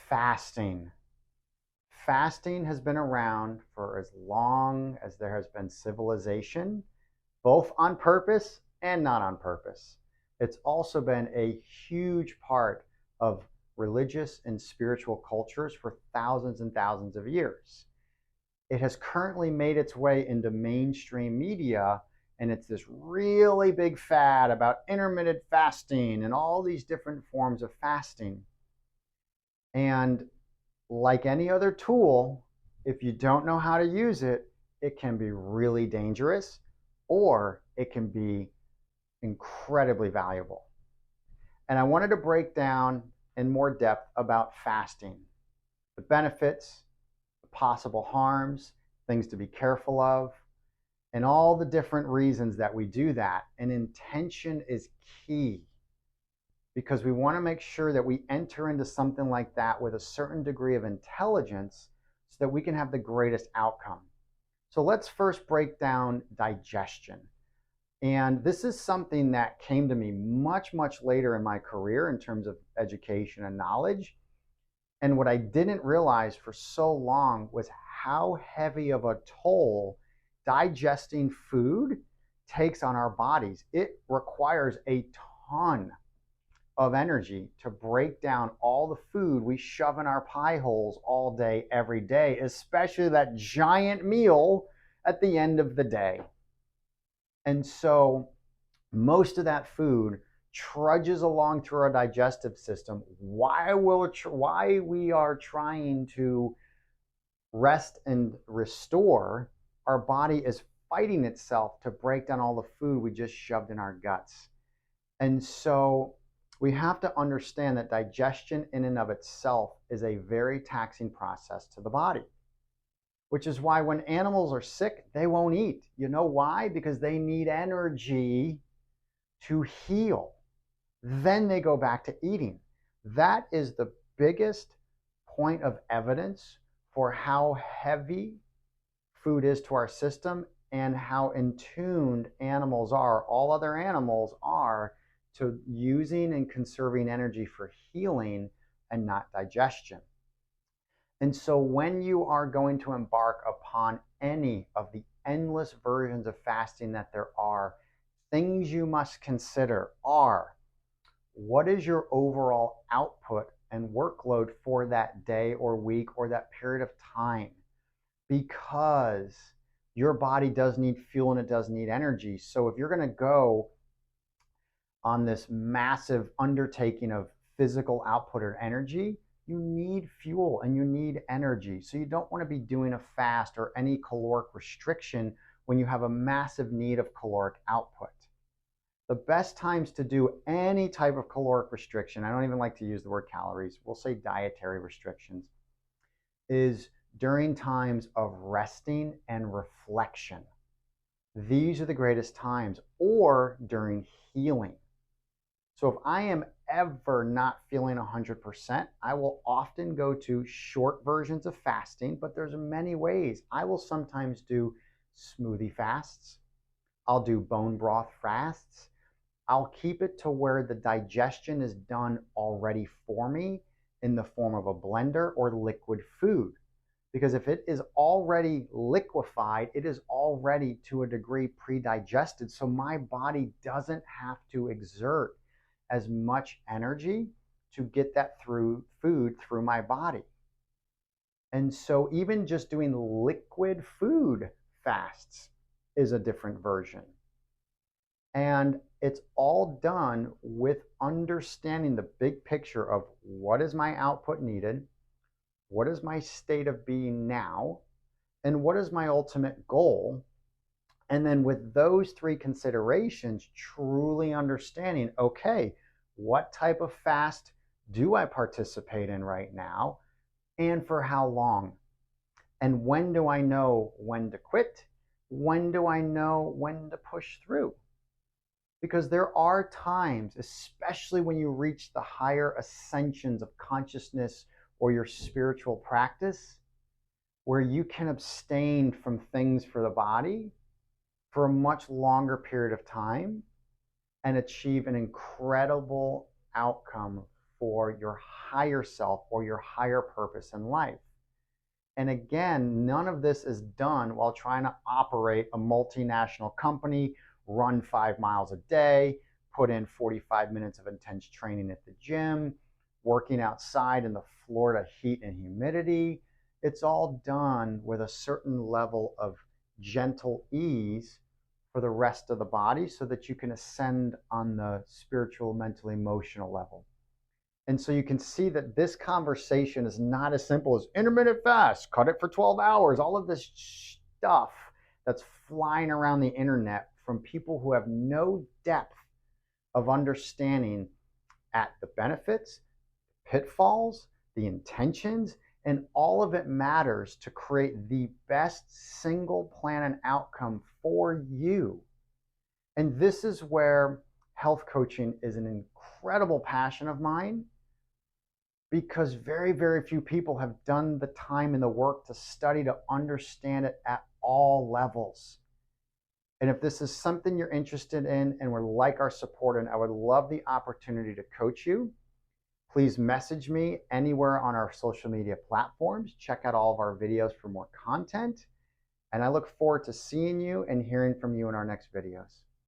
Fasting. Fasting has been around for as long as there has been civilization, both on purpose and not on purpose. It's also been a huge part of religious and spiritual cultures for thousands and thousands of years. It has currently made its way into mainstream media, and it's this really big fad about intermittent fasting and all these different forms of fasting. And like any other tool, if you don't know how to use it, it can be really dangerous or it can be incredibly valuable. And I wanted to break down in more depth about fasting, the benefits, the possible harms, things to be careful of, and all the different reasons that we do that. And intention is key because we want to make sure that we enter into something like that with a certain degree of intelligence so that we can have the greatest outcome. So let's first break down digestion. And this is something that came to me much, much later in my career in terms of education and knowledge. And what I didn't realize for so long was how heavy of a toll digesting food takes on our bodies. It requires a ton of energy to break down all the food we shove in our pie holes all day, every day, especially that giant meal at the end of the day. And so most of that food trudges along through our digestive system while we are trying to rest and restore. Our body is fighting itself to break down all the food we just shoved in our guts. And so we have to understand that digestion in and of itself is a very taxing process to the body, which is why when animals are sick, they won't eat. You know why? Because they need energy to heal. Then they go back to eating. That is the biggest point of evidence for how heavy food is to our system and how in tuned animals are, all other animals are, to using and conserving energy for healing and not digestion. And so when you are going to embark upon any of the endless versions of fasting that there are, things you must consider are: what is your overall output and workload for that day or week or that period of time? Because your body does need fuel and it does need energy. So if you're going to go on this massive undertaking of physical output or energy, you need fuel and you need energy. So you don't want to be doing a fast or any caloric restriction when you have a massive need of caloric output. The best times to do any type of caloric restriction, I don't even like to use the word calories, we'll say dietary restrictions, is during times of resting and reflection. These are the greatest times, or during healing. So if I am ever not feeling 100%, I will often go to short versions of fasting, but there's many ways. I will sometimes do smoothie fasts. I'll do bone broth fasts. I'll keep it to where the digestion is done already for me in the form of a blender or liquid food. Because if it is already liquefied, it is already to a degree pre-digested, so my body doesn't have to exert as much energy to get that food through my body. And so even just doing liquid food fasts is a different version. And it's all done with understanding the big picture of what is my output needed, what is my state of being now, and what is my ultimate goal. And then with those three considerations, truly understanding, okay, what type of fast do I participate in right now and for how long? And when do I know when to quit? When do I know when to push through? Because there are times, especially when you reach the higher ascensions of consciousness or your spiritual practice, where you can abstain from things for the body for a much longer period of time and achieve an incredible outcome for your higher self or your higher purpose in life. And again, none of this is done while trying to operate a multinational company, run 5 miles a day, put in 45 minutes of intense training at the gym, working outside in the Florida heat and humidity. It's all done with a certain level of gentle ease for the rest of the body so that you can ascend on the spiritual, mental, emotional level. And so you can see that this conversation is not as simple as intermittent fast, cut it for 12 hours, all of this stuff that's flying around the internet from people who have no depth of understanding at the benefits, pitfalls, the intentions, and all of it matters to create the best single plan and outcome for you. And this is where health coaching is an incredible passion of mine, because very, very few people have done the time and the work to study to understand it at all levels. And if this is something you're interested in and would like our support, and I would love the opportunity to coach you, please message me anywhere on our social media platforms. Check out all of our videos for more content. And I look forward to seeing you and hearing from you in our next videos.